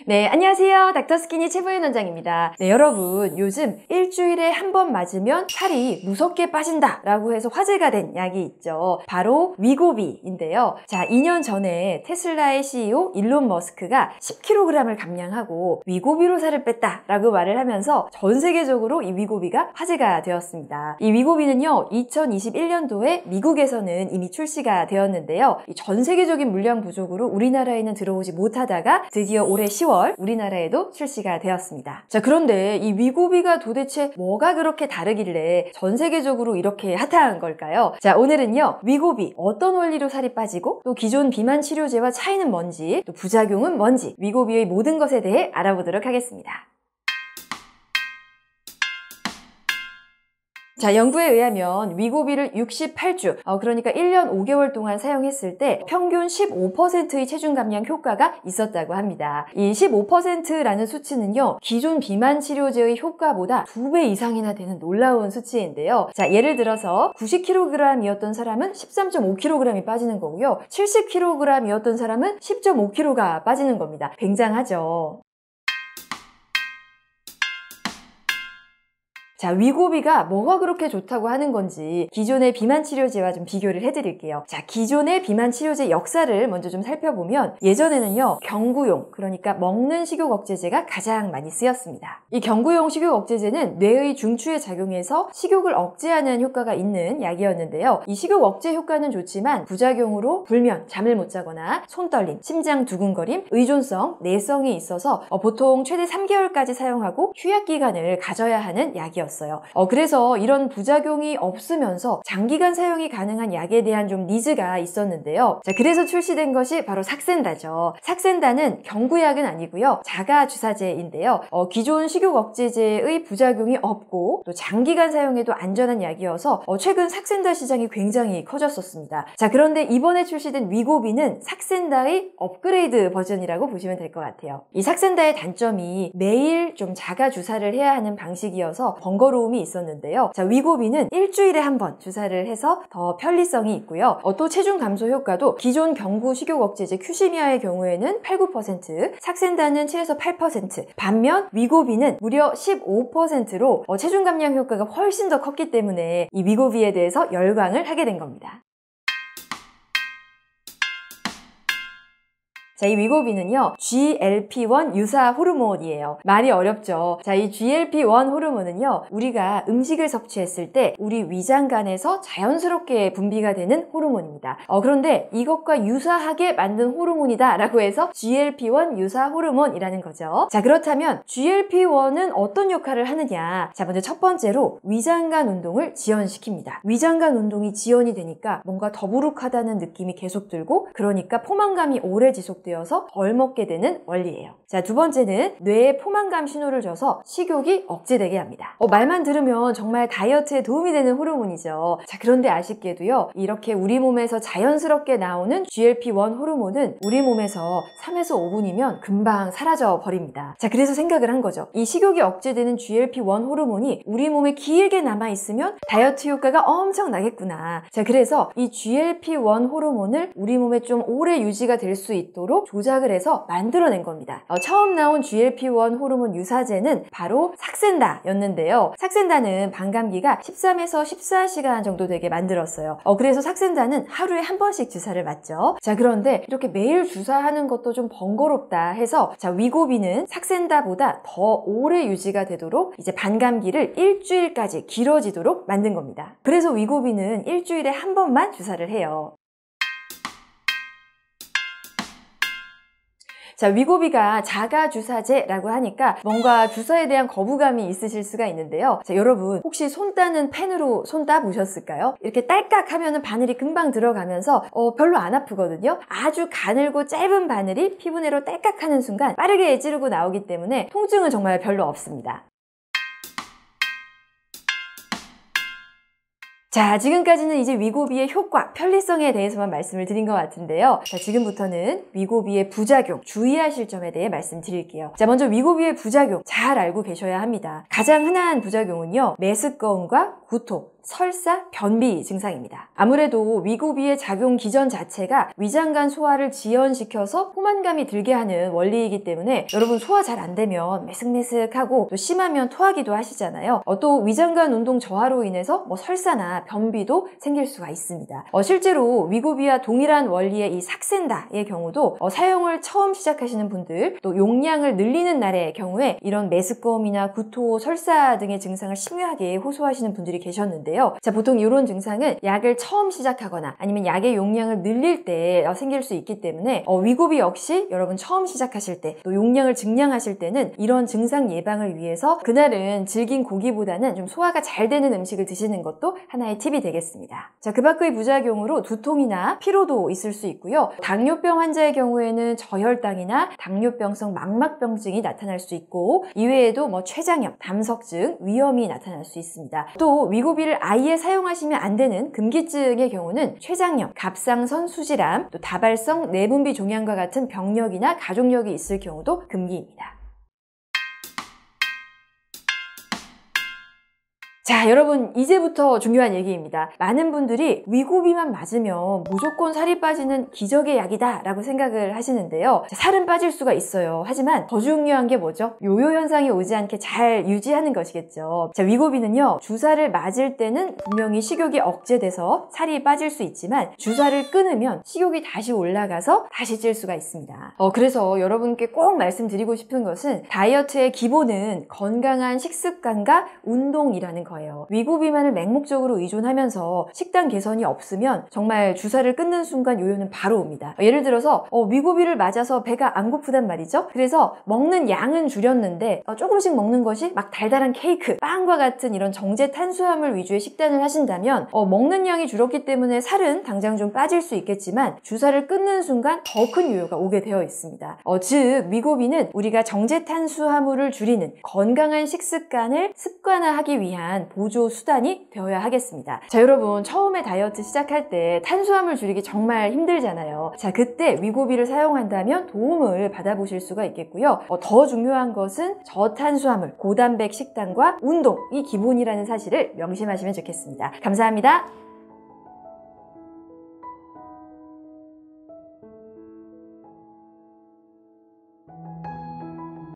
네, 안녕하세요. 닥터스키니 최보현 원장입니다. 네, 여러분, 요즘 일주일에 한 번 맞으면 살이 무섭게 빠진다 라고 해서 화제가 된 약이 있죠. 바로 위고비인데요. 자, 2년 전에 테슬라의 CEO 일론 머스크가 10kg을 감량하고 위고비로 살을 뺐다 라고 말을 하면서 전 세계적으로 이 위고비가 화제가 되었습니다. 이 위고비는요, 2021년도에 미국에서는 이미 출시가 되었는데요. 전 세계적인 물량 부족으로 우리나라에는 들어오지 못하다가 드디어 올해 10월 우리나라에도 출시가 되었습니다. 자, 그런데 이 위고비가 도대체 뭐가 그렇게 다르길래 전 세계적으로 이렇게 핫한 걸까요? 자, 오늘은요, 위고비 어떤 원리로 살이 빠지고 또 기존 비만 치료제와 차이는 뭔지 또 부작용은 뭔지 위고비의 모든 것에 대해 알아보도록 하겠습니다. 자, 연구에 의하면 위고비를 68주, 그러니까 1년 5개월 동안 사용했을 때 평균 15%의 체중 감량 효과가 있었다고 합니다. 이 15%라는 수치는요, 기존 비만 치료제의 효과보다 2배 이상이나 되는 놀라운 수치인데요. 자, 예를 들어서 90kg이었던 사람은 13.5kg이 빠지는 거고요. 70kg이었던 사람은 10.5kg가 빠지는 겁니다. 굉장하죠. 자, 위고비가 뭐가 그렇게 좋다고 하는 건지 기존의 비만 치료제와 좀 비교를 해드릴게요. 자, 기존의 비만 치료제 역사를 먼저 좀 살펴보면 예전에는요, 경구용, 그러니까 먹는 식욕 억제제가 가장 많이 쓰였습니다. 이 경구용 식욕 억제제는 뇌의 중추에 작용해서 식욕을 억제하는 효과가 있는 약이었는데요. 이 식욕 억제 효과는 좋지만 부작용으로 불면, 잠을 못 자거나 손떨림, 심장 두근거림, 의존성, 내성이 있어서 보통 최대 3개월까지 사용하고 휴약 기간을 가져야 하는 약이었습니다. 그래서 이런 부작용이 없으면서 장기간 사용이 가능한 약에 대한 좀 니즈가 있었는데요. 자, 그래서 출시된 것이 바로 삭센다죠. 삭센다는 경구약은 아니고요, 자가주사제인데요. 기존 식욕 억제제의 부작용이 없고 또 장기간 사용에도 안전한 약이어서 최근 삭센다 시장이 굉장히 커졌었습니다. 자, 그런데 이번에 출시된 위고비는 삭센다의 업그레이드 버전이라고 보시면 될 것 같아요. 이 삭센다의 단점이 매일 좀 자가주사를 해야 하는 방식이어서 번거로움이 있었는데요. 자, 위고비는 일주일에 한 번 주사를 해서 더 편리성이 있고요. 또 체중 감소 효과도 기존 경구 식욕 억제제 큐시미아의 경우에는 8, 9%, 삭센다는 7에서 8%, 반면 위고비는 무려 15%로 체중 감량 효과가 훨씬 더 컸기 때문에 이 위고비에 대해서 열광을 하게 된 겁니다. 자, 이 위고비는요, GLP-1 유사 호르몬이에요. 말이 어렵죠. 자, 이 GLP-1 호르몬은요, 우리가 음식을 섭취했을 때 우리 위장관에서 자연스럽게 분비가 되는 호르몬입니다. 그런데 이것과 유사하게 만든 호르몬이다 라고 해서 GLP-1 유사 호르몬이라는 거죠. 자, 그렇다면 GLP-1은 어떤 역할을 하느냐? 자, 먼저 첫 번째로 위장관 운동을 지연시킵니다. 위장관 운동이 지연이 되니까 뭔가 더부룩하다는 느낌이 계속 들고, 그러니까 포만감이 오래 지속되어서 덜 먹게 되는 원리예요. 자, 두 번째는 뇌에 포만감 신호를 줘서 식욕이 억제되게 합니다. 말만 들으면 정말 다이어트에 도움이 되는 호르몬이죠. 자, 그런데 아쉽게도요, 이렇게 우리 몸에서 자연스럽게 나오는 GLP-1 호르몬은 우리 몸에서 3에서 5분이면 금방 사라져 버립니다. 자, 그래서 생각을 한 거죠. 이 식욕이 억제되는 GLP-1 호르몬이 우리 몸에 길게 남아있으면 다이어트 효과가 엄청 나겠구나. 자, 그래서 이 GLP-1 호르몬을 우리 몸에 좀 오래 유지가 될 수 있도록 조작을 해서 만들어낸 겁니다. 처음 나온 GLP-1 호르몬 유사제는 바로 삭센다였는데요. 삭센다는 반감기가 13에서 14시간 정도 되게 만들었어요. 그래서 삭센다는 하루에 한 번씩 주사를 맞죠. 자, 그런데 이렇게 매일 주사하는 것도 좀 번거롭다 해서 자, 위고비는 삭센다보다 더 오래 유지가 되도록 이제 반감기를 일주일까지 길어지도록 만든 겁니다. 그래서 위고비는 일주일에 한 번만 주사를 해요. 자, 위고비가 자가주사제라고 하니까 뭔가 주사에 대한 거부감이 있으실 수가 있는데요. 자, 여러분 혹시 손 따는 펜으로 손 따보셨을까요? 이렇게 딸깍 하면은 바늘이 금방 들어가면서 별로 안 아프거든요. 아주 가늘고 짧은 바늘이 피부 내로 딸깍 하는 순간 빠르게 찌르고 나오기 때문에 통증은 정말 별로 없습니다. 자, 지금까지는 이제 위고비의 효과, 편리성에 대해서만 말씀을 드린 것 같은데요. 자, 지금부터는 위고비의 부작용, 주의하실 점에 대해 말씀드릴게요. 자, 먼저 위고비의 부작용 잘 알고 계셔야 합니다. 가장 흔한 부작용은요, 메스꺼움과 구토, 설사, 변비 증상입니다. 아무래도 위고비의 작용 기전 자체가 위장간 소화를 지연시켜서 포만감이 들게 하는 원리이기 때문에 여러분 소화 잘 안 되면 메슥메슥하고 또 심하면 토하기도 하시잖아요. 또 위장간 운동 저하로 인해서 설사나 변비도 생길 수가 있습니다. 실제로 위고비와 동일한 원리의 이 삭센다의 경우도 사용을 처음 시작하시는 분들 또 용량을 늘리는 날의 경우에 이런 메스꺼움이나 구토, 설사 등의 증상을 심하게 호소하시는 분들이 계셨는데요. 자, 보통 이런 증상은 약을 처음 시작하거나 아니면 약의 용량을 늘릴 때 생길 수 있기 때문에 위고비 역시 여러분 처음 시작하실 때 또 용량을 증량하실 때는 이런 증상 예방을 위해서 그날은 질긴 고기보다는 좀 소화가 잘 되는 음식을 드시는 것도 하나의 팁이 되겠습니다. 자, 그 밖의 부작용으로 두통이나 피로도 있을 수 있고요. 당뇨병 환자의 경우에는 저혈당이나 당뇨병성 망막병증이 나타날 수 있고 이외에도 췌장염, 담석증, 위염이 나타날 수 있습니다. 또 위고비를 아예 사용하시면 안 되는 금기증의 경우는 췌장염, 갑상선 수질암, 또 다발성 내분비 종양과 같은 병력이나 가족력이 있을 경우도 금기입니다. 자, 여러분 이제부터 중요한 얘기입니다. 많은 분들이 위고비만 맞으면 무조건 살이 빠지는 기적의 약이다 라고 생각을 하시는데요. 자, 살은 빠질 수가 있어요. 하지만 더 중요한 게 뭐죠? 요요 현상이 오지 않게 잘 유지하는 것이겠죠. 자, 위고비는요, 주사를 맞을 때는 분명히 식욕이 억제돼서 살이 빠질 수 있지만 주사를 끊으면 식욕이 다시 올라가서 다시 찔 수가 있습니다. 그래서 여러분께 꼭 말씀드리고 싶은 것은 다이어트의 기본은 건강한 식습관과 운동이라는 거예요. 위고비만을 맹목적으로 의존하면서 식단 개선이 없으면 정말 주사를 끊는 순간 요요는 바로 옵니다. 예를 들어서 위고비를 맞아서 배가 안 고프단 말이죠. 그래서 먹는 양은 줄였는데 조금씩 먹는 것이 막 달달한 케이크, 빵과 같은 이런 정제 탄수화물 위주의 식단을 하신다면 먹는 양이 줄었기 때문에 살은 당장 좀 빠질 수 있겠지만 주사를 끊는 순간 더 큰 요요가 오게 되어 있습니다. 즉 위고비는 우리가 정제 탄수화물을 줄이는 건강한 식습관을 습관화하기 위한 보조 수단이 되어야 하겠습니다. 자, 여러분 처음에 다이어트 시작할 때 탄수화물 줄이기 정말 힘들잖아요. 자, 그때 위고비를 사용한다면 도움을 받아보실 수가 있겠고요. 더 중요한 것은 저탄수화물, 고단백 식단과 운동이 기본이라는 사실을 명심하시면 좋겠습니다. 감사합니다.